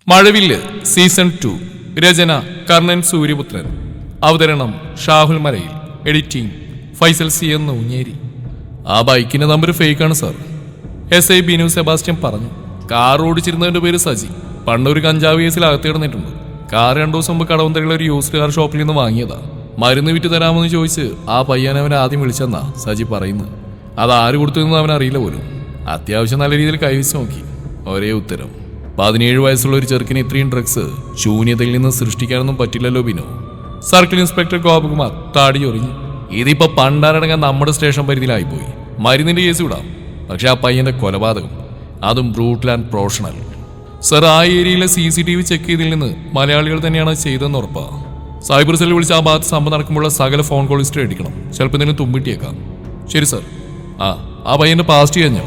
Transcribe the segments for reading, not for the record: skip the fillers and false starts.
മഴവില്ല് season 2 രചന കർണൻ സൂര്യപുത്രൻ അവതരണം ഷാഹുൽ മലയിൽ editing Faisal C എന്ന് ഊഞ്ഞേരി. ആ ബൈക്കിന്റെ നമ്പർ ഫേക്കാണ് സാർ, SI ബിനു സെബാസ്റ്റ്യൻ പറഞ്ഞു. കാർ ഓടിച്ചിരുന്നതിന്റെ പേര് സജി. പണ്ടൊരു കഞ്ചാവ് കേസിൽ അകത്ത് കിടന്നിട്ടുണ്ട്. കാർ 2 ദിവസം മുമ്പ് കടവന്തരയിലെ ഒരു യൂസ്ഡ് കാർ ഷോപ്പിൽ നിന്ന് വാങ്ങിയതാ. മരുന്ന് വിറ്റ് തരാമെന്ന് ചോദിച്ച് ആ പയ്യനെ അവനെ ആദ്യം വിളിച്ചെന്നാ സജി പറയുന്നത്. അത് ആര് കൊടുത്തെന്ന് അവൻ അറിയില്ല പോലും. അത്യാവശ്യം നല്ല രീതിയിൽ കൈവച്ച് നോക്കി. ഒരേ ഉത്തരം, 17 വയസ്സുള്ള ഒരു ചെറുക്കിന് ഇത്രയും ഡ്രഗ്സ് ശൂന്യതയിൽ നിന്ന് സൃഷ്ടിക്കാനൊന്നും പറ്റില്ലല്ലോ ബിനു. സർക്കിൾ ഇൻസ്പെക്ടർ ഗോപകുമാർ താടി ഒറിഞ്ഞു. ഇതിപ്പോ പണ്ടാരടങ്ങാൻ നമ്മുടെ സ്റ്റേഷൻ പരിധിയിലായിപ്പോയി. മരുന്നിന്റെ കേസ് വിടാം, പക്ഷെ ആ പയ്യന്റെ കൊലപാതകം, അതും ബ്രൂട്ടൽ ആൻഡ് പ്രൊഫഷണൽ. സർ, ആ ഏരിയയിലെ CCTV ചെക്ക് ചെയ്തതിൽ നിന്ന് മലയാളികൾ തന്നെയാണ് ചെയ്തതെന്ന് ഉറപ്പാ. സൈബർ സെല്ലിൽ വിളിച്ച് ആ ഭാഗത്ത് സംഭവം നടക്കുമ്പോഴുള്ള സകല ഫോൺ കോൾ ഹിസ്റ്ററി എടുക്കണം. ചിലപ്പോൾ എന്തെങ്കിലും തുമ്പിട്ടിയേക്കാം. ശരി സർ. ആ പയ്യന്റെ പാസ്റ്റ് കഴിഞ്ഞോ?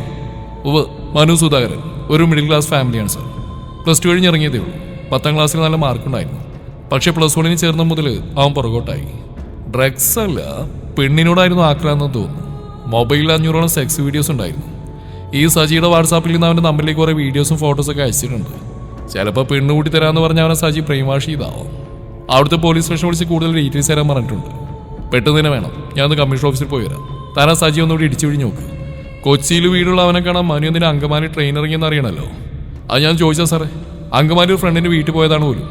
മനു സുധാകരൻ, ഒരു മിഡിൽ ക്ലാസ് ഫാമിലിയാണ് സർ. +2 കഴിഞ്ഞ് ഇറങ്ങിയതേ ഉള്ളൂ. 10ാം ക്ലാസ്സിൽ നല്ല മാർക്കുണ്ടായിരുന്നു. പക്ഷെ +1 ചേർന്ന മുതൽ അവൻ പുറകോട്ടായി. ഡ്രഗ്സ് അല്ല, പെണ്ണിനോടായിരുന്നു ആക്രാന്തം തോന്നുന്നു. മൊബൈലിൽ 500ഓളം സെക്സ് വീഡിയോസ് ഉണ്ടായിരുന്നു. ഈ സജിയുടെ വാട്സാപ്പിൽ നിന്ന് അവൻ്റെ നമ്പറിലേക്ക് കുറേ വീഡിയോസും ഫോട്ടോസൊക്കെ അയച്ചിട്ടുണ്ട്. ചിലപ്പോൾ പെണ്ണ് കൂട്ടി തരാമെന്ന് പറഞ്ഞ് അവനെ സജി പ്രൈമാഷ് ചെയ്താവും. അവിടുത്തെ പോലീസ് സ്റ്റേഷൻ വിളിച്ച് കൂടുതൽ ഡീറ്റെയിൽസ് തരാൻ പറഞ്ഞിട്ടുണ്ട്. പെട്ടെന്ന് തന്നെ വേണം, ഞാനൊന്ന് കമ്മീഷൻ ഓഫീസിൽ പോയി വരാം. താനാ സജി ഒന്നുകൂടി ഇടിച്ചു പിടിഞ്ഞ് നോക്ക്. കൊച്ചിയിൽ വീടുള്ള അവനെ കാണാൻ മനു എന്തിനാ അങ്കമാലി ട്രെയിൻ ഇറങ്ങിയെന്ന് അറിയണമല്ലോ. അത് ഞാൻ ചോദിച്ചാ സാറേ, അങ്കമാലി ഒരു ഫ്രണ്ടിന്റെ വീട്ടിൽ പോയതാണ് പോലും.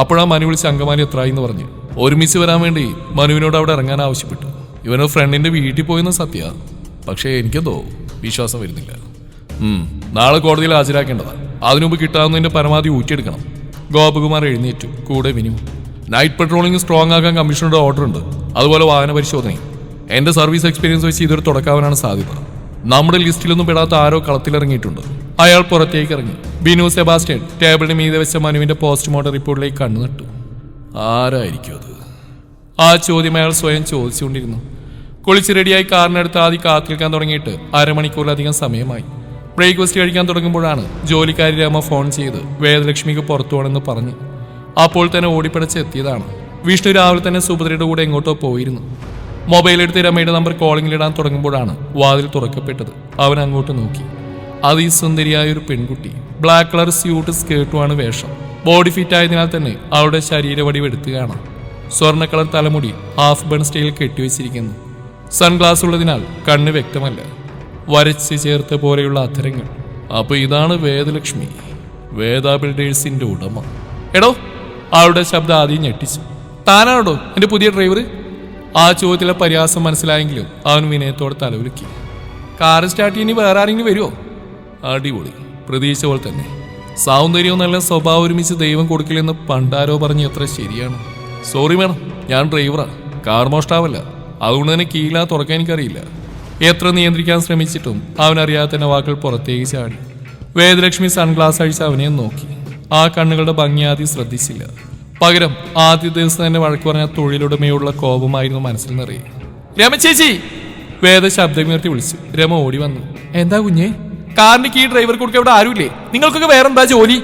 അപ്പോഴാ മനു വിളിച്ച് അങ്കമാലി എത്രയായി എന്ന് പറഞ്ഞ് ഒരുമിച്ച് വരാൻ വേണ്ടി മനുവിനോട് അവിടെ ഇറങ്ങാൻ ആവശ്യപ്പെട്ടു. ഇവനോ ഫ്രണ്ടിന്റെ വീട്ടിൽ പോയെന്ന് സത്യ, പക്ഷേ എനിക്കെന്തോ വിശ്വാസം വരുന്നില്ല. നാളെ കോടതിയിൽ ഹാജരാക്കേണ്ടതാണ്. അതിനുമുമ്പ് കിട്ടാവുന്നതിന്റെ പരമാവധി ഊറ്റിയെടുക്കണം. ഗോപകുമാർ എഴുന്നേറ്റു, കൂടെ വിനു. നൈറ്റ് പെട്രോളിംഗ് സ്ട്രോങ് ആക്കാൻ കമ്മീഷണറുടെ ഓർഡർ ഉണ്ട്. അതുപോലെ വാഹന പരിശോധനയും. എന്റെ സർവീസ് എക്സ്പീരിയൻസ് വെച്ച് ഇതൊരു തുടക്കാവാനാണ് സാധ്യത. നമ്മുടെ ലിസ്റ്റിലൊന്നും പെടാത്ത ആരോ കളത്തിലിറങ്ങിയിട്ടുണ്ട്. അയാൾ പുറത്തേക്ക് ഇറങ്ങി. ബിനു സെബാസ്റ്റ്യൻ ടേബിളിന് മീതെ വെച്ച മനുവിന്റെ പോസ്റ്റ്മോർട്ടം റിപ്പോർട്ടിലേക്ക് കണ്ണു നട്ടു. ആരായിരിക്കും അത്? ആ ചോദ്യം അയാൾ സ്വയം ചോദിച്ചുകൊണ്ടിരുന്നു. കുളിച്ച് റെഡിയായി കാറിനടുത്ത് ആദ്യം കാത്തിരിക്കാൻ തുടങ്ങിയിട്ട് അരമണിക്കൂറിലധികം സമയമായി. ബ്രേക്ക്ഫാസ്റ്റ് കഴിക്കാൻ തുടങ്ങുമ്പോഴാണ് ജോലിക്കാരി രമ ഫോൺ ചെയ്ത് വേദലക്ഷ്മിക്ക് പുറത്തു പോകണമെന്ന് പറഞ്ഞു. അപ്പോൾ തന്നെ ഓടിപ്പടച്ച് എത്തിയതാണ്. വിഷ്ണു രാവിലെ തന്നെ സുഭദ്രയുടെ കൂടെ എങ്ങോട്ടോ പോയിരുന്നു. മൊബൈൽ എടുത്ത് രമയുടെ നമ്പർ കോളിംഗിലിടാൻ തുടങ്ങുമ്പോഴാണ് വാതിൽ തുറക്കപ്പെട്ടത്. അവൻ അങ്ങോട്ട് നോക്കി. അതിസുന്ദരിയായ ഒരു പെൺകുട്ടി. ബ്ലാക്ക് കളർ സ്യൂട്ട് സ്കേർട്ടുമാണ് വേഷം. ബോഡി ഫിറ്റ് ആയതിനാൽ തന്നെ അവളുടെ ശരീരവടിവ് എടുത്തു കാണാം. സ്വർണ്ണ കളർ തലമുടി ഹാഫ് ബൺ സ്റ്റൈൽ കെട്ടിവെച്ചിരിക്കുന്നു. സൺഗ്ലാസ് ഉള്ളതിനാൽ കണ്ണ് വ്യക്തമല്ല. വരച്ച് ചേർത്ത പോലെയുള്ള അധരങ്ങൾ. അപ്പൊ ഇതാണ് വേദലക്ഷ്മി, വേദ ബിൽഡേഴ്സിന്റെ ഉടമ. എടോ, അവളുടെ ശബ്ദം ആദ്യം ഞെട്ടിച്ചു. താനാണോ എന്റെ പുതിയ ഡ്രൈവർ? ആ ചോദ്യത്തിലെ പരിഹാസം മനസ്സിലായെങ്കിലും അവൻ വിനയത്തോടെ തലവുലുക്കി. കാർ സ്റ്റാർട്ട് ചെയ്യണി വേറെ ആരെങ്കിലും വരുമോ? അടിപൊളി, പ്രതീക്ഷ പോലെ തന്നെ. സൗന്ദര്യവും നല്ല സ്വഭാവം ഒരുമിച്ച് ദൈവം കൊടുക്കില്ലെന്ന് പണ്ടാരോ പറഞ്ഞ് എത്ര ശരിയാണ്. സോറി മേഡം, ഞാൻ ഡ്രൈവറാണ്, കാർ മോഷ്ടാവല്ല. അതുകൊണ്ട് തന്നെ കീഴിലാ തുറക്കാൻ എനിക്കറിയില്ല. എത്ര നിയന്ത്രിക്കാൻ ശ്രമിച്ചിട്ടും അവനറിയാതെ തന്നെ വാക്കുകൾ പുറത്തേക്ക് ചാടി. വേദലക്ഷ്മി സൺഗ്ലാസ് അഴിച്ച് അവനെ നോക്കി. ആ കണ്ണുകളുടെ ഭംഗി ആദ്യം ശ്രദ്ധിച്ചില്ല. പകരം ആദ്യ ദിവസം തന്നെ വഴക്ക് പറഞ്ഞ തൊഴിലുടമയുള്ള കോപമായിരുന്നു മനസ്സിൽ നിറയെ. രമ ചേച്ചി! വേദ ശബ്ദമുയർത്തി വിളിച്ചു. രമ ഓടി വന്നു. എന്താ കുഞ്ഞേ? കാറിന്റെ കീ ഡ്രൈവർ കൊടുക്കാൻ ഇവിടെ ആരുമില്ലേ? നിങ്ങൾക്കൊക്കെ വേറെന്താ ജോലി?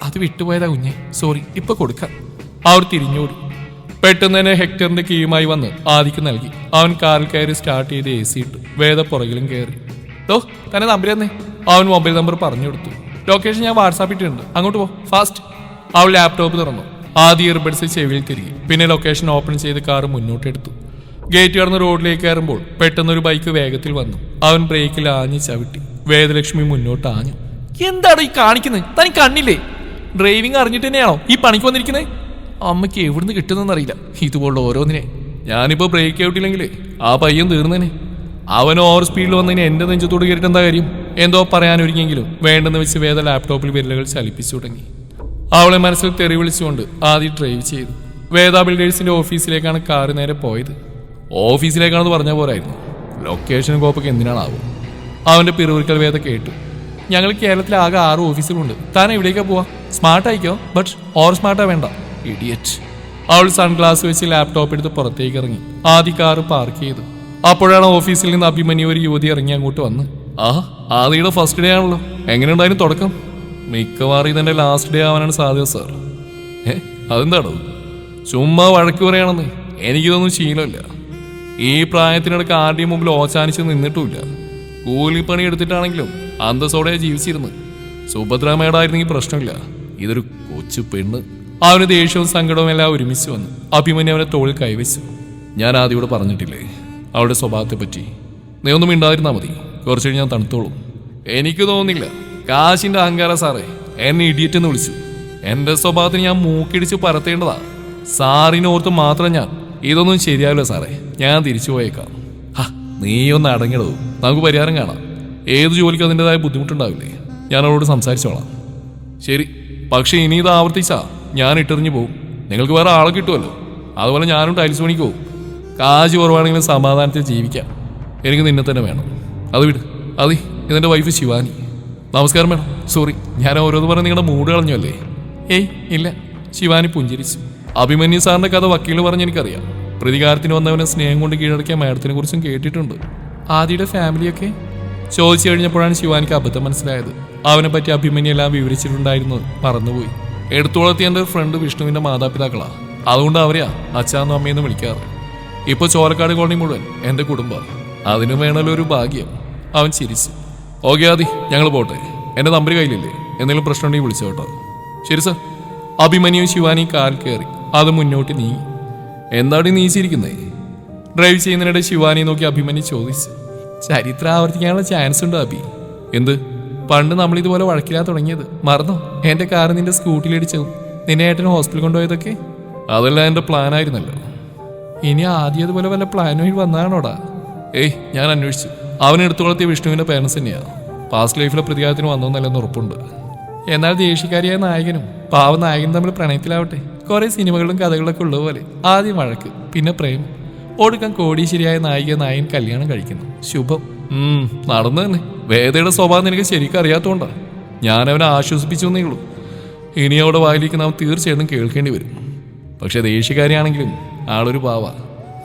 അത് വിട്ടുപോയതാ കുഞ്ഞേ, സോറി, ഇപ്പൊ കൊടുക്കാം. അവർ തിരിഞ്ഞോടി. പെട്ടെന്ന് തന്നെ ഹെക്ടറിന്റെ കീയുമായി വന്ന് ആദിക്ക് നൽകി. അവൻ കാറിൽ കയറി സ്റ്റാർട്ട് ചെയ്ത് AC ഇട്ടു. വേദ പുറകിലും കയറി. തന്നെ നമ്പർ തന്നേ. അവൻ മൊബൈൽ നമ്പർ പറഞ്ഞു കൊടുത്തു. ലൊക്കേഷൻ ഞാൻ വാട്സാപ്പ് ഇട്ടിട്ടുണ്ട്, അങ്ങോട്ട് പോ, ഫാസ്റ്റ്. അവൾ ലാപ്ടോപ്പ് തുറന്നു. ആദ്യ ഇയർബഡ്സ് ചെവിയിൽ തിരികെ. പിന്നെ ലൊക്കേഷൻ ഓപ്പൺ ചെയ്ത് കാർ മുന്നോട്ടെടുത്തു. ഗേറ്റ് കടന്ന് റോഡിലേക്ക് കയറുമ്പോൾ പെട്ടെന്നൊരു ബൈക്ക് വേഗത്തിൽ വന്നു. അവൻ ബ്രേക്കിൽ ആഞ്ഞ് ചവിട്ടി. വേദലക്ഷ്മി മുന്നോട്ട് ആഞ്ഞു. എന്താണ് ഈ കാണിക്കുന്നത്? തനിക്ക് കണ്ണില്ലേ? ഡ്രൈവിംഗ് അറിഞ്ഞിട്ട് തന്നെയാണോ ഈ പണിക്ക് വന്നിരിക്കുന്നത്? അമ്മയ്ക്ക് എവിടുന്ന് കിട്ടുന്നറിയില്ല ഇതുപോലുള്ള ഓരോന്നിനെ. ഞാനിപ്പോ ബ്രേക്ക് ഔട്ടില്ലെങ്കിലേ ആ പയ്യൻ തീർന്നേനെ. അവൻ ഓവർ സ്പീഡിൽ വന്നതിന് എന്റെ നെഞ്ചത്തോട് കയറിയിട്ട് എന്താ കാര്യം? എന്തോ പറയാനൊരുങ്ങിയെങ്കിലും വേണ്ടെന്ന് വെച്ച് വേദ ലാപ്ടോപ്പിൽ വിരലുകൾ ചലിപ്പിച്ചു തുടങ്ങി. അവളെ മനസ്സിൽ തെറി വിളിച്ചുകൊണ്ട് ആദ്യം ഡ്രൈവ് ചെയ്തു. വേദ ബിൽഡേഴ്സിന്റെ ഓഫീസിലേക്കാണ് കാറ് നേരെ പോയത്. ഓഫീസിലേക്കാണെന്ന് പറഞ്ഞ പോരായിരുന്നു. ലൊക്കേഷൻ കോപ്പൊക്കെ എന്തിനാണാവും? അവന്റെ പിറുവിക്കൽ വേദ കേട്ടു. ഞങ്ങൾ കേരളത്തിൽ ആകെ 6 ഓഫീസുകളുണ്ട്. താൻ എവിടേക്കാ പോവാ? സ്മാർട്ട് ആയിക്കോ, ബട്ട് ഓവർ സ്മാർട്ടാ വേണ്ട, ഇഡിയറ്റ്. അവൾ സൺഗ്ലാസ് വെച്ച് ലാപ്ടോപ്പ് എടുത്ത് പുറത്തേക്ക് ഇറങ്ങി. ആദ്യ കാറ് പാർക്ക് ചെയ്തു. അപ്പോഴാണ് ഓഫീസിൽ നിന്ന് അഭിമന്യു ഒരു യുവതി ഇറങ്ങി അങ്ങോട്ട് വന്ന്. ആദിയുടെ ഫസ്റ്റ് ഡേ ആണല്ലോ, എങ്ങനെയുണ്ടായിരുന്നു തുടക്കം? മിക്കവാറും ഇതെന്റെ ലാസ്റ്റ് ഡേ ആവാനാണ് സാധ്യത സാർ. അതെന്താണോ? ചുമ്മാ വഴക്ക് പറയാണെന്ന്. എനിക്കിതൊന്നും ശീലമില്ല. ഈ പ്രായത്തിനിടക്ക് ആരുടെയും മുമ്പിൽ ഓച്ചാനിച്ച് നിന്നിട്ടുമില്ല. കൂലിപ്പണി എടുത്തിട്ടാണെങ്കിലും അന്തസ്സോടെ ജീവിച്ചിരുന്നു. സുഭദ്രാമേടായിരുന്നെങ്കിൽ പ്രശ്നമില്ല. ഇതൊരു കൊച്ചു പെണ്ണ്. അവന് ദേഷ്യവും സങ്കടവും എല്ലാം ഒരുമിച്ച് വന്നു. അഭിമന്യു അവനെ തോളിൽ കൈവച്ചു. ഞാൻ ആദ്യോട് പറഞ്ഞിട്ടില്ലേ അവളുടെ സ്വഭാവത്തെ പറ്റി? നീ ഒന്നും മിണ്ടാതിരുന്നാ മതി, കുറച്ചു കഴിഞ്ഞ് ഞാൻ തണുത്തോളും. എനിക്ക് തോന്നുന്നില്ല. കാശിന്റെ അഹങ്കാര സാറേ എന്നെ ഇഡിയറ്റ് എന്ന് വിളിച്ചു. എന്റെ സ്വഭാവത്തിന് ഞാൻ മൂക്കിടിച്ച് പരത്തേണ്ടതാ. സാറിനോർത്ത് മാത്രം ഞാൻ ഇതൊന്നും ശരിയാവില്ല സാറേ, ഞാൻ തിരിച്ചു പോയേക്കാം. നീ ഒന്ന് അടങ്ങിടൂ, നമുക്ക് പരിഹാരം കാണാം. ഏത് ജോലിക്കും അതിൻ്റെതായ ബുദ്ധിമുട്ടുണ്ടാവില്ലേ? ഞാൻ അവളോട് സംസാരിച്ചോളാം. ശരി, പക്ഷെ ഇനി ഇത് ആവർത്തിച്ചാ ഞാൻ ഇട്ടെറിഞ്ഞു പോകും. നിങ്ങൾക്ക് വേറെ ആളെ കിട്ടുമല്ലോ, അതുപോലെ ഞാനും ടൈൽസ് പണിക്ക് പോകും. കാശ് കുറവാണെങ്കിലും സമാധാനത്തിൽ ജീവിക്കാം. എനിക്ക് നിന്നെ തന്നെ വേണം. അത് വിട്. അതി ഇതെൻ്റെ വൈഫ് ശിവാനി. നമസ്കാരം മേഡം. സോറി, ഞാൻ ഓരോന്ന് പറഞ്ഞ് നിങ്ങളുടെ മൂഡ് കളഞ്ഞു അല്ലേ? ഏയ് ഇല്ല. ശിവാനി പുഞ്ചിരിച്ചു. അഭിമന്യു സാറിന്റെ കഥ വക്കീൽ പറഞ്ഞ് എനിക്കറിയാം. പ്രതികാരത്തിന് വന്നവനെ സ്നേഹം കൊണ്ട് കീഴടക്കിയ മാഡത്തിനെ കുറിച്ചും കേട്ടിട്ടുണ്ട്. ആദിയുടെ ഫാമിലിയൊക്കെ ചോദിച്ചു കഴിഞ്ഞപ്പോഴാണ് ശിവാനിക്ക് അബദ്ധം മനസ്സിലായത്. അവനെ പറ്റി അഭിമന്യു എല്ലാം വിവരിച്ചിട്ടുണ്ടായിരുന്നു, മറന്നുപോയി. എടുത്തു വളർത്തിയ എൻ്റെ ഫ്രണ്ട് വിഷ്ണുവിന്റെ മാതാപിതാക്കളാ, അതുകൊണ്ട് അവരെയാ അച്ഛാന്നും അമ്മയെന്ന് വിളിക്കാറ്. ഇപ്പോൾ ചോലക്കാട് കോളനി മുഴുവൻ എൻ്റെ കുടുംബം. അതിനും വേണമല്ലോ ഒരു ഭാഗ്യം. അവൻ ചിരിച്ചു. ഓക്കെ ആദി, ഞങ്ങൾ പോട്ടെ. എൻ്റെ നമ്പർ കയ്യിലില്ലേ? എന്തെങ്കിലും പ്രശ്നമുണ്ടെങ്കിൽ വിളിച്ചു കേട്ടോ. ശരി സർ. അഭിമന്യു ശിവാനി കാൽ കയറി. അത് മുന്നോട്ട് നീങ്ങി. എന്താടി നീച്ചിരിക്കുന്നേ? ഡ്രൈവ് ചെയ്യുന്നതിനിടെ ശിവാനി നോക്കി അഭിമന്യു ചോദിച്ചു. ചരിത്രം ആവർത്തിക്കാനുള്ള ചാൻസ് ഉണ്ടോ അഭി? എന്ത്? പണ്ട് നമ്മളിതുപോലെ വഴക്കിലാ തുടങ്ങിയത് മറന്നോ? എൻ്റെ കാറ് നിന്റെ സ്കൂട്ടിലിടിച്ചതും നിന്നെ ഏട്ടന് ഹോസ്പിറ്റലിൽ കൊണ്ടുപോയതൊക്കെ അതെല്ലാം എൻ്റെ പ്ലാനായിരുന്നല്ലോ. ഇനി ആദ്യം അതുപോലെ വല്ല പ്ലാനുമായി വന്നതാണോടാ? ഏയ്, ഞാൻ അന്വേഷിച്ചു. അവനെടുത്തു വളർത്തിയ വിഷ്ണുവിൻ്റെ പേരൻസ് തന്നെയാണ്. പാസ്റ്റ് ലൈഫിലെ പ്രതികാരത്തിന് വന്നോന്നല്ലെന്ന് ഉറപ്പുണ്ട്. എന്നാൽ ദേഷ്യക്കാരിയായ നായകനും പാവ നായകനും തമ്മിൽ പ്രണയത്തിലാവട്ടെ. കുറെ സിനിമകളും കഥകളൊക്കെ ഉള്ളതുപോലെ ആദ്യം വഴക്ക്, പിന്നെ പ്രേമം, ഒടുക്കം കോടീശ്വരിയായ നായകൻ കല്യാണം കഴിക്കുന്നു. ശുഭം. നടന്നു തന്നെ. വേദയുടെ സ്വഭാവം നിനക്ക് ശരിക്കും അറിയാത്തോണ്ടാ ഞാൻ അവനെ ആശ്വസിപ്പിച്ചു എന്നേ ഉള്ളൂ. ഇനി അവിടെ വായിലിരിക്കുന്ന അവൻ തീർച്ചയായിട്ടും കേൾക്കേണ്ടി വരും. പക്ഷെ ദേഷ്യക്കാരിയാണെങ്കിലും ആളൊരു പാവ.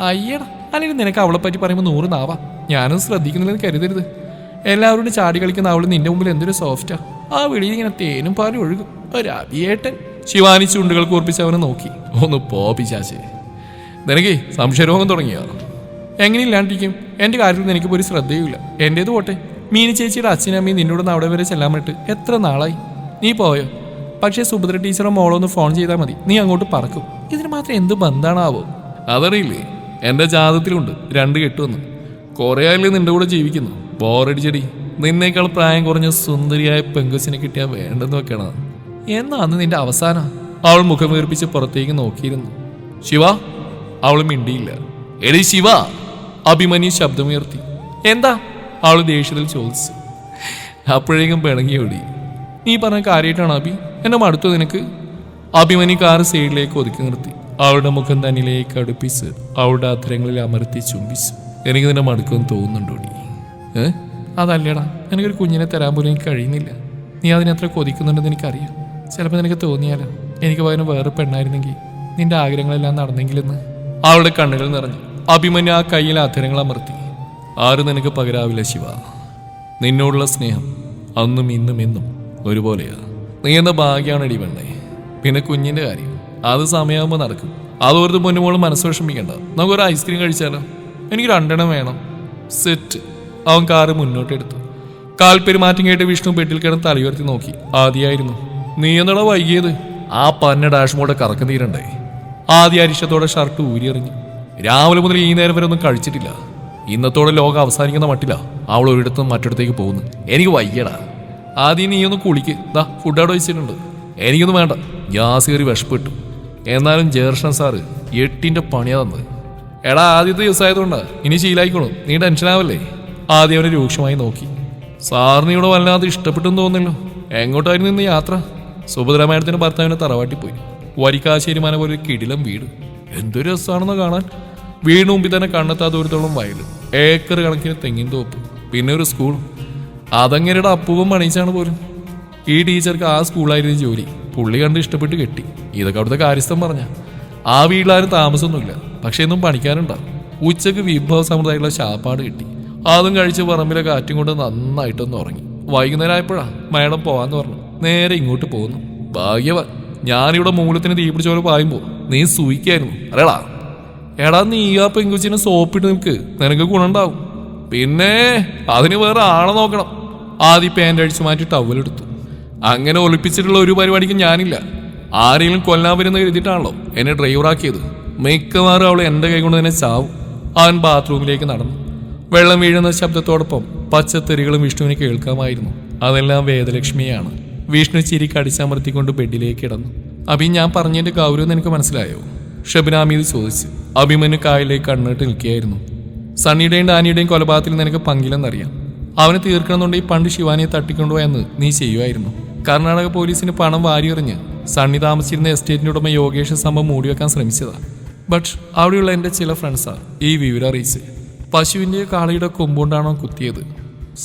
അയ്യടാ, അല്ലെങ്കിൽ നിനക്ക് അവളെ പറ്റി പറയുമ്പോൾ 100 നാവാ. ഞാനും ശ്രദ്ധിക്കുന്നില്ലെന്ന് കരുതരുത്. എല്ലാവരോടും ചാടി കളിക്കുന്ന അവള് നിന്റെ മുമ്പിൽ എന്തൊരു സോഫ്റ്റാ. ആ വിളിയിൽ ഇങ്ങനെ തേനും പാലും ഒഴുകും. ഒരു അഭിയേട്ടൻ. ശിവാനി ചുണ്ടുകൾ കൂർപ്പിച്ച് അവനെ നോക്കി. ഒന്ന് പോപ്പിച്ചാച്ചേ, നിനക്ക് സംശയരോഗം തുടങ്ങിയ എങ്ങനെയില്ലാണ്ടിരിക്കും? എൻ്റെ കാര്യത്തിൽ എനിക്കിപ്പോൾ ഒരു ശ്രദ്ധയുമില്ല. എൻ്റേത് പോട്ടെ. മീനി ചേച്ചിയുടെ അച്ഛനും അമ്മയും നിന്നോടൊന്ന് അവിടെ വരെ ചെല്ലാൻ പറ്റിട്ട് എത്ര നാളായി? നീ പോയോ? പക്ഷേ സുഭദ്ര ടീച്ചറോ മോളോ ഒന്ന് ഫോൺ ചെയ്താൽ മതി, നീ അങ്ങോട്ട് പറക്കും. ഇതിന് മാത്രം എന്ത് ബന്ധാണാവോ? അതറിയില്ലേ, എൻ്റെ ജാതത്തിലുണ്ട് 2 കെട്ടുവന്ന്. കുറേ ആയില്ലേ നിന്റെ കൂടെ ജീവിക്കുന്നു. ബോറടിച്ചടി. നിന്നേക്കാൾ പ്രായം കുറഞ്ഞ സുന്ദരിയായ പെങ്കൊച്ചിനെ കിട്ടിയാൽ വേണ്ടെന്ന് വെക്കണം. എന്നാന്ന് നിന്റെ അവസാനം? അവൾ മുഖം വീർപ്പിച്ച് പുറത്തേക്ക് നോക്കിയിരുന്നു. ശിവ. അവൾ മിണ്ടിയില്ല. എടി ശിവ. അഭിമന്യു ശബ്ദമുയർത്തി. എന്താ? അവൾ ദേഷ്യത്തിൽ ചോദിച്ചു. അപ്പോഴേക്കും പിണങ്ങിയോടി. നീ പറഞ്ഞ കാര്യമായിട്ടാണ് അഭി? എന്നെ മടുത്തു നിനക്ക്? അഭിമന്യു കാറ് സൈഡിലേക്ക് ഒതുക്കി നിർത്തി. അവളുടെ മുഖം തന്നിലേക്ക് അടുപ്പിച്ച് അവളുടെ അധരങ്ങളിൽ അമർത്തി ചുംബിച്ചു. എനിക്ക് നിന്നെ മടുക്കുമെന്ന് തോന്നുന്നുണ്ടോടി? അതല്ലേടാ, എനിക്കൊരു കുഞ്ഞിനെ തരാൻ പോലും എനിക്ക് കഴിയുന്നില്ല. നീ അതിനത്ര കൊതിക്കുന്നുണ്ടെന്ന് എനിക്കറിയാം. ചിലപ്പോൾ നിനക്ക് തോന്നിയാലോ എനിക്ക് പകരം വേറെ പെണ്ണായിരുന്നെങ്കിൽ നിന്റെ ആഗ്രഹങ്ങളെല്ലാം നടന്നെങ്കിലെന്ന്. അവളുടെ കണ്ണുകൾ നിറഞ്ഞു. അഭിമന്യു ആ കയ്യിലെ അധരങ്ങൾ അമർത്തി. ആരും നിനക്ക് പകരാവില്ല ശിവ. നിന്നോടുള്ള സ്നേഹം അന്നും ഇന്നും എന്നും ഒരുപോലെയാ. നീ എന്ന ഭാഗ്യമാണെടി പെണ്ണേ. പിന്നെ കുഞ്ഞിന്റെ കാര്യം അത് സമയമാകുമ്പോൾ നടക്കും. അതോർത്ത് പൊന്നുമോളും മനസ്സ് വിഷമിക്കണ്ട. നമുക്കൊരു ഐസ്ക്രീം കഴിച്ചാലോ? എനിക്ക് 2 വേണം. സെറ്റ്. അവൻ കാറ് മുന്നോട്ടെടുത്തു. കാൽപ്പെരുമാറ്റം കേട്ട് വിഷ്ണു ബെഡിൽ കിടന്ന് തലയുയർത്തി നോക്കി. ആദ്യമായിരുന്നു. നീ എന്നടാ വൈകിയത്? ആ പന്ന ഡാഷ്മോടെ കറക്കം തീരണ്ടേ? ആദ്യ അരിശത്തോടെ ഷർട്ട് ഊരിയെറിഞ്ഞു. രാവിലെ മുതൽ ഈ നേരം വരെ ഒന്നും കഴിച്ചിട്ടില്ല. ഇന്നത്തോടെ ലോകം അവസാനിക്കുന്ന മട്ടില്ല. അവൾ ഒരിടത്തും മറ്റിടത്തേക്ക് പോകുന്നു. എനിക്ക് വയ്യടാ. ആദ്യം നീ ഒന്ന് കുളിക്ക്. ദാ ഫുഡ് അവിടെ വെച്ചിട്ടുണ്ട്. എനിക്കൊന്നും വേണ്ട, ഗ്യാസ് കയറി വിഷപ്പെട്ടു. എന്നാലും ജേർഷൻ സാറ് 8ന്റെ പണിയാ തന്നത്. എടാ, ആദ്യത്തെ ദിവസമായതുകൊണ്ടാ, ഇനി ശീലായിക്കോളും. നീ ടെൻഷനാവല്ലേ? ആദ്യം അവനെ രൂക്ഷമായി നോക്കി. സാറിന് ഇവിടെ വല്ലാതെ ഇഷ്ടപ്പെട്ടെന്ന് തോന്നുന്നല്ലോ. എങ്ങോട്ടായിരുന്നു ഇന്ന് യാത്ര? സുഭദ്രാമായണത്തിന്റെ ഭർത്താവിനെ തറവാട്ടിൽ പോയി. വരിക്കാശ്ശേരി മന പോലെ കിടിലം വീട്. എന്തൊരു രസമാണെന്ന് കാണാൻ. വീടിന് മുമ്പിൽ തന്നെ കണ്ണെത്താ ദൂരത്തോളം വയലും, ഏക്കർ കണക്കിന് തെങ്ങിൻ തോപ്പ്, പിന്നെ ഒരു സ്കൂളും. അതങ്ങനെയുടെ അപ്പൂവൻ പണിയിച്ചാണ് പോലും. ഈ ടീച്ചർക്ക് ആ സ്കൂളായിരുന്നു ജോലി. പുള്ളി കണ്ട് ഇഷ്ടപ്പെട്ട് കെട്ടി. ഇതൊക്കെ അവിടുത്തെ കാര്യസ്ഥം പറഞ്ഞ. ആ വീട്ടിലാരും താമസമൊന്നുമില്ല, പക്ഷെ എന്നും പണിക്കാനുണ്ടാവും. ഉച്ചക്ക് വിഭവ സമുദായമുള്ള ശാപ്പാട് കിട്ടി. അതും കഴിച്ച് പറമ്പിലെ കാറ്റും കൊണ്ട് നന്നായിട്ടൊന്ന് ഉറങ്ങി. വൈകുന്നേരം ആയപ്പോഴാ മേഡം പോവാന്ന് പറഞ്ഞു. നേരെ ഇങ്ങോട്ട് പോകുന്നു. ഭാഗ്യവാൻ. ഞാനിവിടെ മൂലത്തിന് തീ പിടിച്ച പോലെ പായുമ്പോ നീ സൂയിക്കായിരുന്നു അല്ലേടാ. എടാ, നീ ആ പെങ്കുച്ചിനെ സോപ്പിട്ട് നിൽക്ക്, നിനക്ക് ഗുണമുണ്ടാവും. പിന്നെ അതിന് വേറെ ആളെ നോക്കണം. ആദ്യം പാൻ്റ് അഴിച്ചു മാറ്റി ടവലെടുത്തു. അങ്ങനെ ഒളിപ്പിച്ചിട്ടുള്ള ഒരു പരിപാടിക്കും ഞാനില്ല. ആരെങ്കിലും കൊല്ലാൻ വരുന്ന എഴുതിയിട്ടാണല്ലോ എന്നെ ഡ്രൈവറാക്കിയത്. മിക്കവാറും അവൾ എൻ്റെ കൈ കൊണ്ട് തന്നെ ചാവും. അവൻ ബാത്റൂമിലേക്ക് നടന്നു. വെള്ളം വീഴുന്ന ശബ്ദത്തോടൊപ്പം പച്ചത്തെറികളും വിഷ്ണുവിന് കേൾക്കാമായിരുന്നു. അതെല്ലാം വേദലക്ഷ്മിയാണ്. വിഷ്ണു ചിരി കടിച്ചമർത്തിക്കൊണ്ട് ബെഡിലേക്ക് കിടന്നു. അഭി, ഞാൻ പറഞ്ഞതിന്റെ ഗൗരവം നിനക്ക് മനസ്സിലായോ? ഷബ്നാമീത് ചോദിച്ചു. അഭിമന്യു കായലിലേക്ക് കണ്ണിട്ട് നിൽക്കുകയായിരുന്നു. സണ്ണിയുടെയും ഡാനിയുടെയും കൊലപാതകത്തിൽ നിനക്ക് പങ്കില്ലെന്നറിയാം. അവന് തീർക്കണമെന്നുണ്ടെങ്കിൽ പണ്ട് ശിവാനിയെ തട്ടിക്കൊണ്ടുപോയെന്ന് നീ ചെയ്യുമായിരുന്നു. കർണാടക പോലീസിന് പണം വാരിയെറിഞ്ഞ് സണ്ണി താമസിച്ചിരുന്ന എസ്റ്റേറ്റിന്റെ ഉടമ യോഗേഷ് സംഭവം മൂടിവെക്കാൻ ശ്രമിച്ചതാ. ബട്ട് അവിടെയുള്ള എൻ്റെ ചില ഫ്രണ്ട്സാണ് ഈ വിവരം അറിയിച്ച്. പശുവിൻ്റെ കാളയുടെ കൊമ്പുകൊണ്ടാണോ കുത്തിയത്?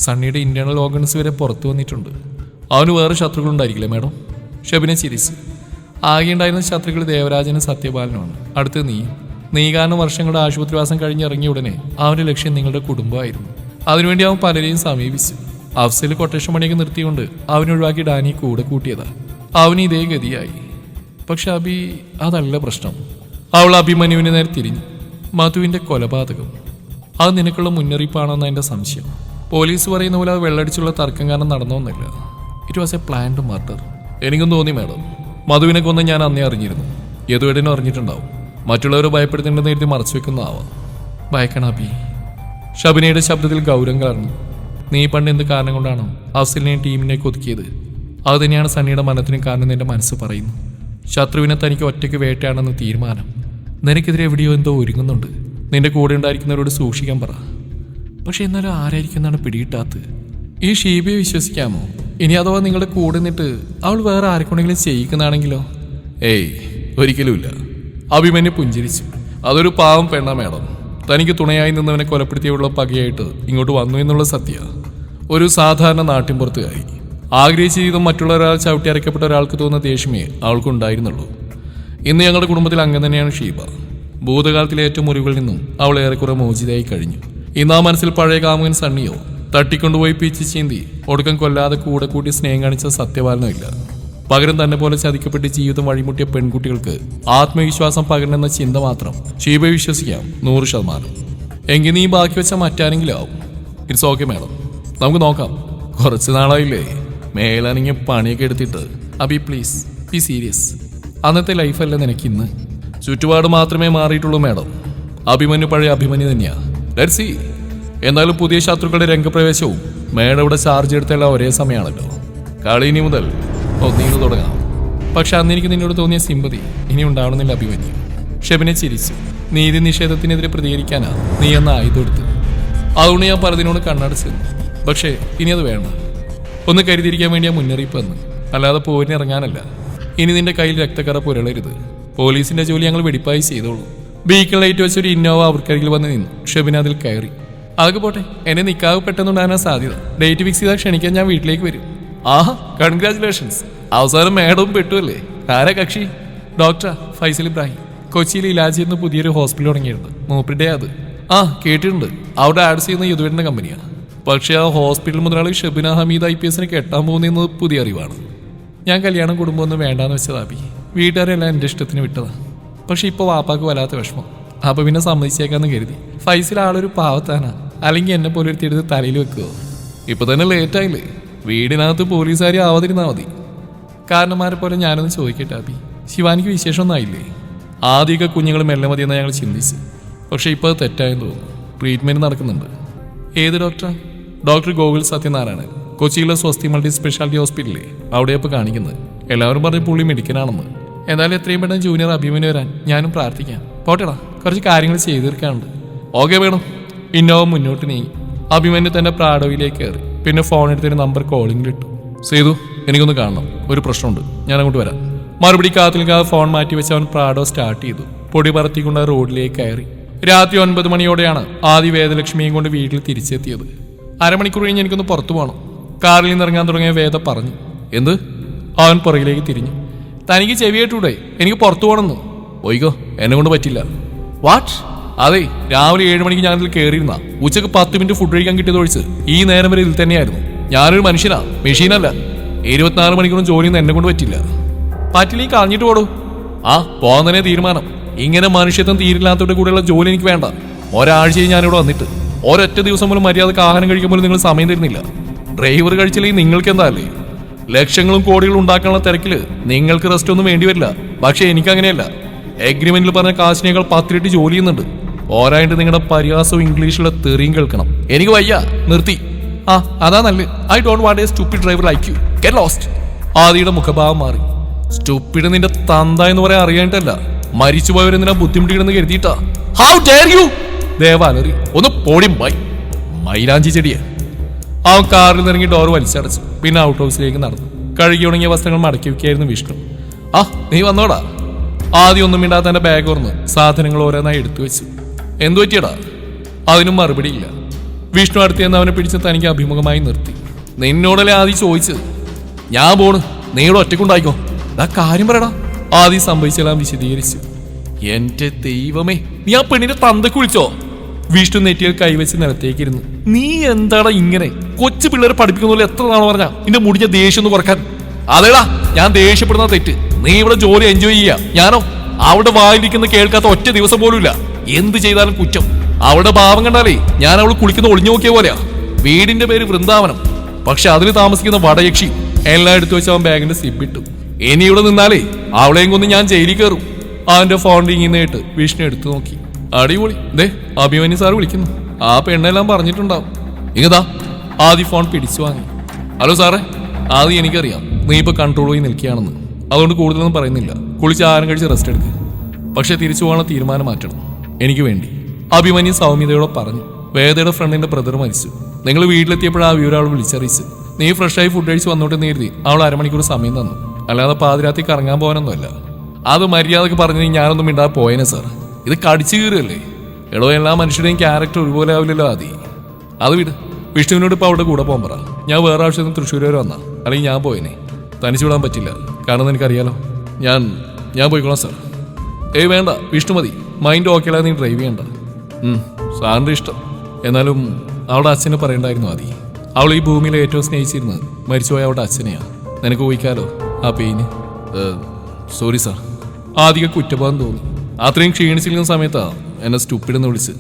സണ്ണിയുടെ ഇന്റേണൽ ഓർഗൻസ് വരെ പുറത്തു വന്നിട്ടുണ്ട്. അവന് വേറെ ശത്രുക്കളുണ്ടായിരിക്കില്ലേ മാഡം? ഷബിനെ ചിരിച്ചു. ആകെ ഉണ്ടായിരുന്ന ശത്രുക്കൾ ദേവരാജനും സത്യപാലനുമാണ്. അടുത്ത് നീ കാരണം വർഷങ്ങളുടെ ആശുപത്രിവാസം കഴിഞ്ഞിറങ്ങിയ ഉടനെ അവന്റെ ലക്ഷ്യം നിങ്ങളുടെ കുടുംബമായിരുന്നു. അതിനുവേണ്ടി അവൻ പലരെയും സമീപിച്ചു. അഫ്സൽ കൊട്ടേഷൻ പണിയൊക്കെ നിർത്തിക്കൊണ്ട് അവനൊഴിവാക്കി ഡാനി കൂടെ കൂട്ടിയതാ. അവന് ഇതേ ഗതിയായി. പക്ഷെ അഭി, അതല്ല പ്രശ്നം. അവൾ അഭിമന്യുവിന് നേരെ തിരിഞ്ഞു. മധുവിന്റെ കൊലപാതകം അത് നിനക്കുള്ള മുന്നറിയിപ്പാണെന്ന എൻ്റെ സംശയം. പോലീസ് പറയുന്ന പോലെ അത് വെള്ളടിച്ചുള്ള തർക്കം കാരണം നടന്നോന്നില്ല. It was a planned murder. എനിക്കും തോന്നി മാഡം. മധുവിനെ കൊന്ന് ഞാൻ അന്നേ അറിഞ്ഞിരുന്നു. യദുവേടനും അറിഞ്ഞിട്ടുണ്ടാവും. മറ്റുള്ളവരെ ഭയപ്പെടുത്തേണ്ടെന്ന് എഴുതി മറച്ചു വെക്കുന്നതാവാം. ഭയക്കണം അഭി. ഷബിനയുടെ ശബ്ദത്തിൽ ഗൗരവം കലർന്നു. നീ പണ്ട് എന്ത് കാരണം കൊണ്ടാണോ അഫ്സലിനെയും ടീമിനെയൊക്കെ ഒതുക്കിയത്? അത് തന്നെയാണ് സണ്ണിയുടെ മനത്തിനും കാരണം നിന്റെ മനസ്സ് പറയുന്നു. ശത്രുവിനെ തനിക്ക് ഒറ്റയ്ക്ക് വേട്ടയാണെന്ന് തീരുമാനം. നിനക്കെതിരെ എവിടെയോ എന്തോ ഒരുങ്ങുന്നുണ്ട്. നിന്റെ കൂടെ ഉണ്ടായിരിക്കുന്നവരോട് സൂക്ഷിക്കാൻ പറ. പക്ഷെ എന്നാലും ആരായിരിക്കുന്നതാണ് പിടികിട്ടാത്തത്? ഈ ഷീബയെ വിശ്വസിക്കാമോ? ഇനി അഥവാ നിങ്ങളുടെ കൂടെ നിന്നിട്ട് അവൾ വേറെ ആരെക്കൊണ്ടെങ്കിലും ചെയ്യിക്കുന്നതാണെങ്കിലോ? ഏയ്, ഒരിക്കലുമില്ല. അഭിമന്യു പുഞ്ചിരിച്ചു. അതൊരു പാവം പെണ്ണ മാഡം. തനിക്ക് തുണയായി നിന്നവനെ കൊലപ്പെടുത്തിയുള്ള പകയായിട്ട് ഇങ്ങോട്ട് വന്നു എന്നുള്ള സത്യ. ഒരു സാധാരണ നാട്ടിൻപുറത്തുകാരി ആഗ്രഹിച്ച ജീവിതം മറ്റുള്ള ഒരാൾ ചവിട്ടി അരയ്ക്കപ്പെട്ട ഒരാൾക്ക് തോന്നുന്ന ദേഷ്യമേ അവൾക്കുണ്ടായിരുന്നുള്ളൂ. ഇന്ന് ഞങ്ങളുടെ കുടുംബത്തിൽ അങ്ങനെ തന്നെയാണ് ഷീബ. ഭൂതകാലത്തിലെ ഏറ്റവും മുറിവുകളിൽ നിന്നും അവൾ ഏറെക്കുറെ മോചിതയായി കഴിഞ്ഞു. ഇന്ന് ആ മനസ്സിൽ പഴയ കാമുകൻ സണ്ണിയോ തട്ടിക്കൊണ്ടുപോയി പീച്ച് ചീന്തി ഒടുക്കം കൊല്ലാതെ കൂടെ കൂട്ടി സ്നേഹം കാണിച്ച സത്യപാലനോ ഇല്ല. പകരം തന്നെ പോലെ ചതിക്കപ്പെട്ട് ജീവിതം വഴിമുട്ടിയ പെൺകുട്ടികൾക്ക് ആത്മവിശ്വാസം പകരണമെന്ന ചിന്ത മാത്രം ഷീബയെ വിശ്വസിക്കാം 100%. എങ്കിൽ നീ ബാക്കി വെച്ച മറ്റാരെങ്കിലും ആവും. ഇറ്റ്സ് ഓക്കെ മാഡം, നമുക്ക് നോക്കാം. കുറച്ച് നാളായില്ലേ മേലനങ്ങിയ പണിയൊക്കെ എടുത്തിട്ട്. Abhi please be serious. അന്നത്തെ ലൈഫല്ല നിനക്കിന്ന്. ചുറ്റുപാട് മാത്രമേ മാറിയിട്ടുള്ളൂ മാഡം. അഭിമന്യു പഴയ അഭിമന്യു തന്നെയാ. Let's see. എന്നാലും പുതിയ ശത്രുക്കളുടെ രംഗപ്രവേശവും മേഡം ഇവിടെ ചാർജ് എടുത്തെല്ലാം ഒരേ സമയമാണല്ലോ. കളി ഇനി മുതൽ ഒന്നീന്ന് തുടങ്ങാം. പക്ഷെ അന്ന് എനിക്ക് നിന്നോട് തോന്നിയ സിമ്പതി ഇനി ഉണ്ടാവണമെന്നില്ല അഭിമന്യു. ഷെബിനെ ചിരിച്ചു. നീതി നിഷേധത്തിനെതിരെ പ്രതികരിക്കാനാ നീ എന്ന ആയുധം എടുത്ത്. അതുകൊണ്ട് ഞാൻ പലതിനോട് കണ്ണടച്ചു. പക്ഷേ ഇനി അത് വേണ്ട. ഒന്ന് കരുതിയിരിക്കാൻ വേണ്ടിയാ മുന്നറിയിപ്പ് എന്ന്, അല്ലാതെ പോരിനിറങ്ങാനല്ല. ഇനി നിന്റെ കയ്യിൽ രക്തക്കറ പുരളരുത്. പോലീസിന്റെ ജോലി ഞങ്ങൾ വെടിപ്പായി ചെയ്തോളൂ. ബീക്കിൾ ലൈറ്റ് വെച്ചൊരു ഇന്നോവ അവർക്കരികിൽ വന്ന് നിന്നു. ഷെബിൻ അതിൽ കയറി. അതൊക്കെ പോട്ടെ, എന്നെ നിക്കാവ് പെട്ടെന്നുണ്ടാകാനാ സാധ്യത. ഡേറ്റ് ഫിക്സ് ചെയ്താൽ ക്ഷണിക്കാൻ ഞാൻ വീട്ടിലേക്ക് വരും. ആഹാ, കൺഗ്രാറ്റുലേഷൻസ്. അവസാനം മാഡവും പെട്ടുവല്ലേ. ആരാ കക്ഷി? ഡോക്ടർ ഫൈസൽ ഇബ്രാഹിം. കൊച്ചിയിൽ ഇലാജ് ചെയ്യുന്ന പുതിയൊരു ഹോസ്പിറ്റൽ തുടങ്ങിയിട്ടുണ്ട്. മൂപ്പരുടെ അത് കേട്ടിട്ടുണ്ട്. അവിടെ ആഡ് ചെയ്യുന്ന യദുവേട്ടൻ്റെ കമ്പനിയാണ്. പക്ഷേ ആ ഹോസ്പിറ്റൽ മുതലാളി ഷബിന ഹമീദ് IPS കെട്ടാൻ പോകുന്നത് പുതിയ അറിവാണ്. ഞാൻ കല്യാണം കുടുംബമൊന്നും വേണ്ടാന്ന് വെച്ചതാബി. വീട്ടുകാരെല്ലാം എൻ്റെ ഇഷ്ടത്തിന് വിട്ടതാ. പക്ഷെ ഇപ്പോൾ വാപ്പാക്ക് വല്ലാത്ത വിഷമം. അപ്പൊ പിന്നെ സമ്മതിച്ചേക്കാന്ന് കരുതി. ഫൈസൽ ആളൊരു പാവത്താനാ. അല്ലെങ്കിൽ എന്നെ പോലെ എടുത്തെടുത്ത് തലയിൽ വെക്കുവോ? ഇപ്പൊ തന്നെ ലേറ്റായില്ലേ? വീടിനകത്ത് പോലീസുകാരി ആവാതിരുന്നാ മതി. കാരണന്മാരെ പോലെ ഞാനൊന്ന് ചോദിക്കട്ടെ അബി, ശിവാനിക്ക് വിശേഷമൊന്നും ആയില്ലേ? ആദ്യമൊക്കെ കുഞ്ഞുങ്ങൾ മെല്ലെ മതിയെന്ന് ഞങ്ങൾ ചിന്തിച്ച്. പക്ഷെ ഇപ്പോൾ അത് തെറ്റായെന്ന് തോന്നുന്നു. ട്രീറ്റ്മെന്റ് നടക്കുന്നുണ്ട്. ഏത് ഡോക്ടറാ? ഡോക്ടർ ഗോകുൽ സത്യനാരായണൻ. കൊച്ചിയിലെ സ്വസ്തി മൾട്ടി സ്പെഷ്യാലിറ്റി ഹോസ്പിറ്റലിലെ അവിടെയപ്പോൾ കാണിക്കുന്നത്. എല്ലാവരും പറഞ്ഞ് പുള്ളി മെഡിക്കനാണെന്ന്. എന്തായാലും എത്രയും പെട്ടെന്ന് ജൂനിയർ അഭിമന്യു വരാൻ ഞാനും പ്രാർത്ഥിക്കാം. പോട്ടെടാ, കുറച്ച് കാര്യങ്ങൾ ചെയ്തു തീർക്കാനുണ്ട്. ഓക്കെ വേണം. ഇന്നോവ മുന്നോട്ട് നീങ്ങി. അഭിമന്യു തന്റെ പ്രാഡോയിലേക്ക് കയറി. പിന്നെ ഫോൺ എടുത്തൊരു നമ്പർ കോളിംഗിലിട്ടു. സേതു, എനിക്കൊന്ന് കാണണം, ഒരു പ്രശ്നമുണ്ട്, ഞാൻ അങ്ങോട്ട് വരാം. മറുപടി കാത്തിൽക്കാതെ ഫോൺ മാറ്റി വെച്ച് അവൻ പ്രാഡോ സ്റ്റാർട്ട് ചെയ്തു. പൊടി പറത്തിക്കൊണ്ട് റോഡിലേക്ക് കയറി. രാത്രി 9 മണിയോടെയാണ് ആദ്യ വേദലക്ഷ്മിയും കൊണ്ട് വീട്ടിൽ തിരിച്ചെത്തിയത്. അരമണിക്കൂർ കഴിഞ്ഞ് എനിക്കൊന്ന് പുറത്തു പോകണം. കാറിൽ നിന്ന് ഇറങ്ങാൻ തുടങ്ങിയ വേദ പറഞ്ഞു. എന്ത്? അവൻ പുറകിലേക്ക് തിരിഞ്ഞു. തനിക്ക് ചെവിയേറ്റൂടെ? എനിക്ക് പുറത്തു പോകണമെന്ന്. ഒയ്യോ, എന്നെ കൊണ്ട് പറ്റില്ല. വാട്ട്? അതെ, രാവിലെ 7 മണിക്ക് ഞാനിതിൽ കയറിയിരുന്ന ഉച്ചക്ക് 10 മിനിറ്റ് ഫുഡ് കഴിക്കാൻ കിട്ടിയത് ഒഴിച്ച് ഈ നേരം വരെ ഇതിൽ തന്നെയായിരുന്നു. ഞാനൊരു മനുഷ്യനാ, മെഷീനല്ല. 24 മണിക്കൂറും ജോലിയൊന്നും എന്നെ കൊണ്ട് പറ്റില്ല. പറ്റില്ലെങ്കിൽ കളഞ്ഞിട്ട് പോടൂ. പോകാൻ തന്നെ തീരുമാനം. ഇങ്ങനെ മനുഷ്യത്വം തീരില്ലാത്തവരുടെ കൂടെയുള്ള ജോലി എനിക്ക് വേണ്ട. ഒരാഴ്ചയും ഞാനിവിടെ വന്നിട്ട് ഒരൊറ്റ ദിവസം പോലും മര്യാദക്ക് ആഹാരം കഴിക്കാൻ പോലും നിങ്ങൾ സമയം തരുന്നില്ല. ഡ്രൈവർ കഴിച്ചില്ലെങ്കിൽ നിങ്ങൾക്ക് എന്താ അല്ലേ? ലക്ഷങ്ങളും കോടികളും ഉണ്ടാക്കാനുള്ള തിരക്കില് നിങ്ങൾക്ക് റെസ്റ്റ് ഒന്നും വേണ്ടി വരില്ല. പക്ഷെ എനിക്ക് അങ്ങനെയല്ല. എഗ്രിമെന്റിൽ പറഞ്ഞ കാശിനേക്കാൾ 10 ഇരട്ടി ജോലി ചെയ്യുന്നുണ്ട്. ഓരായിട്ട് നിങ്ങളുടെ പരിഹാസവും ഇംഗ്ലീഷിലുള്ള തെറിയും കേൾക്കണം. എനിക്ക് വയ്യ, നിർത്തി. ആ അതാ നല്ല. I don't want a stupid driver like you. Get lost. ആദിയുടെ മുഖഭാവം മാറി. സ്റ്റുപ്പിഡ് നിന്റെ തന്ത എന്ന് പറയാൻ അറിയാനിട്ടല്ല, മരിച്ചുപോയവരെന്തിനാ ബുദ്ധിമുട്ടിയിടുന്ന് കരുതിയിട്ടാ. How dare you! ദേവാലറി ഒന്ന് പോടി മൈലാഞ്ചി ചെടിയെ. അവൻ കാറിൽ നിന്നിറങ്ങി ഡോർ വലിച്ചടച്ചു. പിന്നെ ഔട്ട് ഹൗസിലേക്ക് നടന്നു. കഴുകി ഉണങ്ങിയ വസ്ത്രങ്ങൾ മടക്കി വെക്കുകയായിരുന്നു വിഷ്ണു. ആ നീ വന്നോടാ. ആദ്യം ഒന്നും മിണ്ടാത്ത തന്റെ ബാഗ് ഓർന്ന് സാധനങ്ങൾ ഓരോന്നായി എടുത്തു വെച്ചു. എന്തു പറ്റിയടാ? അതിനും മറുപടിയില്ല. വിഷ്ണു അടുത്തേന്ന് അവനെ പിടിച്ച് തനിക്ക് അഭിമുഖമായി നിർത്തി. നിന്നോടല്ലേ ആദ്യം ചോദിച്ചത്? ഞാൻ പോണ്, നീയുടെ ഒറ്റക്കുണ്ടായിക്കോ. ആ കാര്യം പറയടാ. ആദ്യം സംഭവിച്ചെല്ലാം വിശദീകരിച്ചു. എന്റെ ദൈവമേ, നീ ആ പെണ്ണിനെ തന്തക്ക് വിളിച്ചോ? വിഷ്ണു നെറ്റിയിൽ കൈവച്ച് നിലത്തേക്കിരുന്നു. നീ എന്താടാ ഇങ്ങനെ? കൊച്ചു പിള്ളേരെ പഠിപ്പിക്കുന്ന എത്ര നാളെ പറഞ്ഞാ നിന്റെ മുടിഞ്ഞ ദേഷ്യം ഒന്ന് കുറക്കാൻ? അതേടാ ഞാൻ ദേഷ്യപ്പെടുന്ന തെറ്റ്. നീ ഇവിടെ ജോലി എൻജോയ് ചെയ്യാ, ഞാനോ അവിടെ വായിലിരിക്കുന്ന കേൾക്കാത്ത ഒറ്റ ദിവസം പോലും ഇല്ല. എന്ത് ചെയ്താലും കുറ്റം. അവിടെ ഭാവം കണ്ടാലേ ഞാൻ അവൾ കുളിക്കുന്ന ഒളിഞ്ഞു നോക്കിയ പോലെയാ. വീടിന്റെ പേര് വൃന്ദാവനം, പക്ഷെ അതിൽ താമസിക്കുന്ന വടയക്ഷി. എല്ലാം എടുത്തു വെച്ച് അവൻ ബാഗിന്റെ സിബിട്ടു. ഇനി ഇവിടെ നിന്നാലേ അവളെയും കൊന്ന് ഞാൻ ജയിലിൽ കയറും. അവന്റെ ഫോൺ റിങ്ങിന്നേട്ട് വിഷ്ണു എടുത്തു നോക്കി. അടിപൊളി, ദേ അഭിമന്യു സാർ വിളിക്കുന്നു. ആ പെണ്ണെല്ലാം പറഞ്ഞിട്ടുണ്ടാവും. ഇങ്ങതാ. ആദ്യ ഫോൺ പിടിച്ചു വാങ്ങി. ഹലോ സാറേ, ആദ്യം എനിക്കറിയാം നീ ഇപ്പൊ കൺട്രോൾ പോയി നിൽക്കുകയാണെന്ന്. അതുകൊണ്ട് കൂടുതലൊന്നും പറയുന്നില്ല. കുളിച്ച് ആഹാരം കഴിച്ച് റെസ്റ്റ് എടുക്കുക. പക്ഷെ തിരിച്ചു പോകാനുള്ള തീരുമാനം മാറ്റണം എനിക്ക് വേണ്ടി. അഭിമന്യു സൗമ്യതയോടെ പറഞ്ഞു. വേദയുടെ ഫ്രണ്ടിന്റെ ബ്രദർ മരിച്ചു. നിങ്ങൾ വീട്ടിലെത്തിയപ്പോഴാ ആ വിവരം അവൾ വിളിച്ചറിയിച്ച്. നീ ഫ്രഷായി ഫുഡ് കഴിച്ച് വന്നോട്ടെന്ന് കരുതി അവൾ അരമണിക്കൂർ സമയം തന്നു. അല്ലാതെ പാതിരാത്രി കറങ്ങാൻ പോകാനൊന്നുമല്ല. അത് മര്യാദക്ക് പറഞ്ഞു ഞാനൊന്നും മിണ്ടാതെ പോയേനെ സാർ. ഇത് കടിച്ചു കീറുകയല്ലേ? എടോ, എല്ലാ മനുഷ്യരുടെയും ക്യാരക്ടർ ഒരുപോലെ ആവില്ലല്ലോ ആദ്യം. അത് വിട്. വിഷ്ണുവിനോട് ഇപ്പോൾ അവിടെ കൂടെ പോകാൻ പറ. ഞാൻ വേറെ ആവശ്യത്തിന് തൃശ്ശൂർ വരെ വന്നാ, അല്ലെങ്കിൽ ഞാൻ പോയേനെ. തനിച്ചു വിടാൻ പറ്റില്ല, കാരണം എനിക്കറിയാലോ. ഞാൻ പോയിക്കോളാം സാർ. ഏയ് വേണ്ട, വിഷ്ണു മതി. മൈൻഡ് ഓക്കെ അല്ലാതെ നീ ഡ്രൈവ് ചെയ്യണ്ട. സാറിൻ്റെ ഇഷ്ടം. എന്നാലും അവളുടെ അച്ഛനെ പറയണ്ടായിരുന്നു ആദി. അവൾ ഈ ഭൂമിയിലെ ഏറ്റവും സ്നേഹിച്ചിരുന്നത് മരിച്ചുപോയ അവളുടെ അച്ഛനെയാ. നിനക്ക് ഊഹിക്കാലോ ആ പെയിന്. Sorry sir. ആദ്യം കുറ്റബോധം തോന്നി. അത്രയും ക്ഷീണിച്ചിരിക്കുന്ന സമയത്താ എന്നെ സ്റ്റുപ്പിഡെന്ന് വിളിച്ച്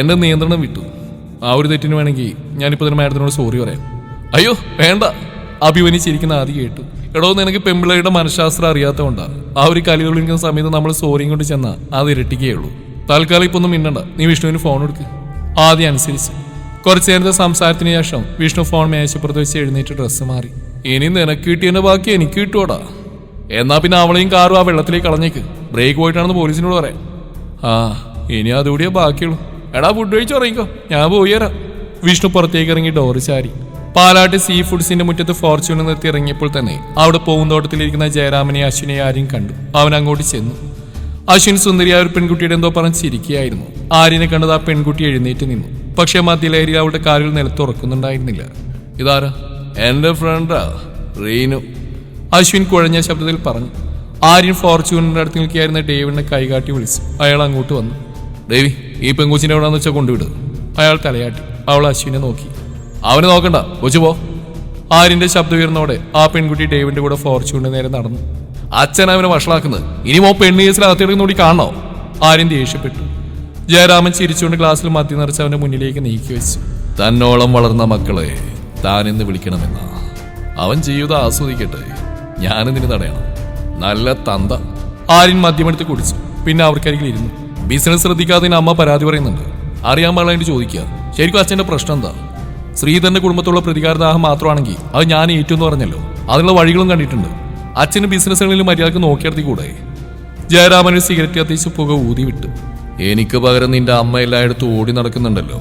എന്റെ നിയന്ത്രണം വിട്ടു. ആ ഒരു തെറ്റിന് വേണമെങ്കിൽ ഞാനിപ്പോൾ തന്നെ മാഡത്തിനോട് സോറി പറയാം. അയ്യോ വേണ്ട. അഭിമന്യിച്ചിരിക്കുന്ന ആദ്യം കേട്ടു. എടോ, നിനക്ക് പെമ്പിള്ളയുടെ മനഃശാസ്ത്രം അറിയാത്തതുകൊണ്ടാ. ആ ഒരു കലികളിരിക്കുന്ന സമയത്ത് നമ്മൾ സോറിയും കൊണ്ട് ചെന്നാൽ അത് ഇരട്ടിക്കുകയുള്ളൂ. തൽക്കാലം ഇപ്പൊ ഒന്നും മിണ്ടണ്ട. നീ വിഷ്ണുവിന് ഫോൺ എടുക്ക്. ആദ്യം അനുസരിച്ച്. കുറച്ചു നേരത്തെ സംസാരത്തിന് ശേഷം വിഷ്ണു ഫോൺ മേശപ്പുറത്ത് വെച്ച് എഴുന്നേറ്റ് ഡ്രസ്സ് മാറി. ഇനി നിനക്ക് കിട്ടിയതിന്റെ ബാക്കി എനിക്ക് കിട്ടുവാടാ. എന്നാ പിന്നെ അവളെയും കാറും ആ വെള്ളത്തിലേക്ക് കളഞ്ഞേക്ക്. ബ്രേക്ക് പോയിട്ടാണെന്ന് പോലീസിനോട് പറയാം. ആ ഇനി അതുകൂടിയേ ബാക്കിയുള്ളൂ. എടാ ഫുഡ് കഴിച്ച് ഉറങ്ങിക്കോ, ഞാൻ പോയി തരാം. വിഷ്ണു പുറത്തേക്ക് ഇറങ്ങി ഡോറ് ചാരി. പാലാട്ട് സീ ഫുഡ്സിന്റെ മുറ്റത്ത് ഫോർച്യൂണർ നിർത്തി ഇറങ്ങിയപ്പോൾ തന്നെ അവിടെ പൂന്തോട്ടത്തിലിരിക്കുന്ന ജയരാമനെ അശ്വിനെ ആരെയും കണ്ടു. അവൻ അങ്ങോട്ട് ചെന്നു. അശ്വിൻ സുന്ദരിയായ ഒരു പെൺകുട്ടിയുടെ എന്തോ പറഞ്ഞ് ചിരിക്കുകയായിരുന്നു. ആര്യനെ കണ്ടത് ആ പെൺകുട്ടി എഴുന്നേറ്റ് നിന്നു. പക്ഷെ മധ്യലഹരി അവളുടെ കാലിൽ നിലത്ത് ഉറക്കുന്നുണ്ടായിരുന്നില്ല. ഇതാരാ? എന്റെ ഫ്രണ്ടാ റീനു. അശ്വിൻ കുഴഞ്ഞ ശബ്ദത്തിൽ പറഞ്ഞു. ആര്യൻ ഫോർച്യൂണറിന്റെ അടുത്ത് നിൽക്കുകയായിരുന്ന ഡേവിഡിനെ കൈകാട്ടി വിളിച്ചു. അയാൾ അങ്ങോട്ട് വന്നു. ഡേവി, ഈ പെൺകുച്ചിനെ എവിടെയാന്ന് വെച്ചാൽ കൊണ്ടുവിട്. അയാൾ തലയാട്ടി. അവൾ അശ്വിനെ നോക്കി. അവനെ നോക്കണ്ട, കൊച്ചു പോ. ആര്യന്റെ ശബ്ദം ഉയർന്നോടെ ആ പെൺകുട്ടി ഡേവിഡിന്റെ കൂടെ ഫോർച്യൂണിന് നേരെ നടന്നു. അച്ഛൻ അവനെ വഷളാക്കുന്നത്. ഇനി മോ പെണ്ണ് കേസിൽ അകത്തേക്ക് കാണണോ? ആര്യൻ ദേഷ്യപ്പെട്ടു. ജയരാമൻ ചിരിച്ചുകൊണ്ട് ഗ്ലാസ്സിൽ മദ്യ നിറച്ച് അവന്റെ മുന്നിലേക്ക് നീക്കി വെച്ചു. തന്നോളം വളർന്ന മക്കളെ താനെന്ന് വിളിക്കണമെന്ന അവൻ ജീവിതം ആസ്വദിക്കട്ടെ, ഞാനെന്തിന് തടയണം? നല്ല തന്ത. ആര്യൻ മദ്യമെടുത്ത് കുടിച്ചു. പിന്നെ അവർക്കരികിൽ ഇരുന്നു. ബിസിനസ് ശ്രദ്ധിക്കാതെ അമ്മ പരാതി പറയുന്നുണ്ട്. അറിയാൻ പാടില്ലാണ്ട് ചോദിക്കുക. ശരിക്കും അച്ഛന്റെ പ്രശ്നം എന്താ? ശ്രീധരന്റെ കുടുംബത്തുള്ള പ്രതികാരദാഹം മാത്രമാണെങ്കിൽ അത് ഞാൻ ഏറ്റെന്ന് പറഞ്ഞല്ലോ. അതിനുള്ള വഴികളും കണ്ടിട്ടുണ്ട്. അച്ഛന് ബിസിനസ്സുകളിൽ മര്യാദക്ക് നോക്കിയെടുത്തി കൂടെ? ജയരാമൻ ഒരു സിഗരറ്റ് കത്തിച്ച് പുക ഊതി വിട്ടു. എനിക്ക് പകരം നിന്റെ അമ്മ എല്ലായിടത്തും ഓടി നടക്കുന്നുണ്ടല്ലോ.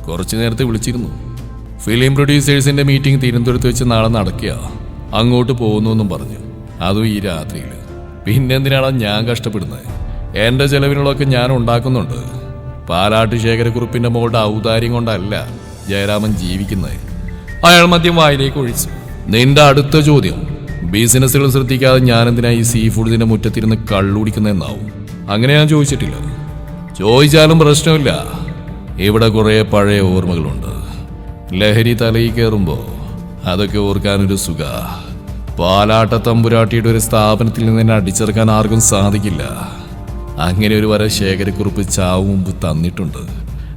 കുറച്ചു നേരത്തെ വിളിച്ചിരുന്നു. ഫിലിം പ്രൊഡ്യൂസേഴ്സിന്റെ മീറ്റിംഗ് തിരുവനന്തപുരത്ത് വെച്ച് നാളെ നടക്കുക. അങ്ങോട്ട് പോകുന്നു എന്നും പറഞ്ഞു. അതും ഈ രാത്രിയിൽ. പിന്നെന്തിനാണ് ഞാൻ കഷ്ടപ്പെടുന്നത്? എന്റെ ചെലവിനുള്ളതൊക്കെ ഞാൻ ഉണ്ടാക്കുന്നുണ്ട്. പാലാട്ട് ശേഖരക്കുറുപ്പിന്റെ മോളുടെ ഔദാര്യം കൊണ്ടല്ല ജയരാമൻ ജീവിക്കുന്നത്. അയാൾ മദ്യം വായിലേക്ക് ഒഴിച്ചു. നിന്റെ അടുത്ത ചോദ്യം, ബിസിനസ്സുകൾ ശ്രദ്ധിക്കാതെ ഞാൻ എന്തിനാ ഈ സീ ഫുഡിന്റെ മുറ്റത്തിരുന്ന് കള്ളുടിക്കുന്നതെന്നാവും. അങ്ങനെ ഞാൻ ചോദിച്ചിട്ടില്ല. ചോദിച്ചാലും പ്രശ്നമില്ല. ഇവിടെ കുറെ പഴയ ഓർമ്മകളുണ്ട്. ലഹരി തലയിൽ കയറുമ്പോ അതൊക്കെ ഓർക്കാനൊരു സുഖ. പാലാട്ട തമ്പുരാട്ടിയുടെ ഒരു സ്ഥാപനത്തിൽ നിന്ന് എന്നെ അടിച്ചെറുക്കാൻ ആർക്കും സാധിക്കില്ല. അങ്ങനെ ഒരു വര ശേഖരക്കുറിപ്പ് ചാവ് മുമ്പ് തന്നിട്ടുണ്ട്.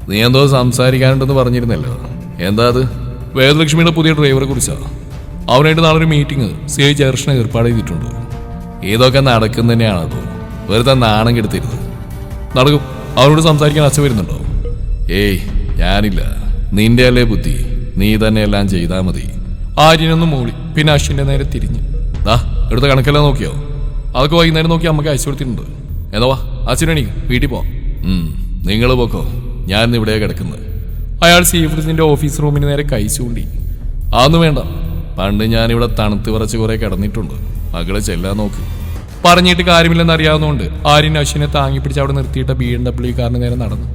നീ എന്തോ സംസാരിക്കാനുണ്ടെന്ന് പറഞ്ഞിരുന്നല്ലോ. എന്താ അത്? വേദലക്ഷ്മിയുടെ പുതിയ ഡ്രൈവറെ കുറിച്ചാ? അവനായിട്ട് നാളെ ഒരു മീറ്റിംഗ് സി ഐ ജയകൃഷ്ണൻ ഏർപ്പാട് ചെയ്തിട്ടുണ്ട്. ഇതൊക്കെ നടക്കുന്ന തന്നെയാണത്. വെറുതെ നാണം കെടുത്തരുത്. നടക്കും. അവരോട് സംസാരിക്കാൻ അച്ഛൻ വരുന്നുണ്ടോ? ഏയ് ഞാനില്ല. നിന്റെ അല്ലേ ബുദ്ധി, നീ തന്നെ എല്ലാം ചെയ്താൽ മതി. ആര്യനൊന്നും മൂളി. പിന്നെ അശ്വിന്റെ നേരെ തിരിഞ്ഞു. ദാ എടുത്ത കണക്കെല്ലാം നോക്കിയോ? അതൊക്കെ വൈകുന്നേരം നോക്കി അമ്മക്ക് അയച്ചു കൊടുത്തിട്ടുണ്ട്. എന്നവാ അച്ഛനെണീ വീട്ടിൽ പോവാം. നിങ്ങൾ പോക്കോ, ഞാനിന്ന് ഇവിടെ കിടക്കുന്നത്. അയാൾ സീഫ്രിസിന്റെ ഓഫീസ് റൂമിന് നേരെ കൈ ചൂണ്ടി. അതൊന്നും വേണ്ട, പണ്ട് ഞാനിവിടെ തണുത്ത് വിറച്ച് കുറെ കിടന്നിട്ടുണ്ട്. മകളെ ചെല്ലാൻ നോക്ക്. പറഞ്ഞിട്ട് കാര്യമില്ലെന്ന് അറിയാവുന്നതുകൊണ്ട് ആര്യൻ അശ്വിനെ താങ്ങി പിടിച്ച് അവിടെ നിർത്തിയിട്ട BMW കാറിന് നേരെ നടന്നു.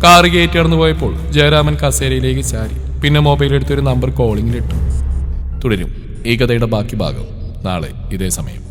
കാറ് കയറ്റി കടന്നു പോയപ്പോൾ ജയരാമൻ കസേരയിലേക്ക് ചാരി. പിന്നെ മൊബൈൽ എടുത്തൊരു നമ്പർ കോളിംഗിലിട്ടു. തുടരും ഈ കഥയുടെ ബാക്കി ഭാഗം നാളെ ഇതേ സമയം.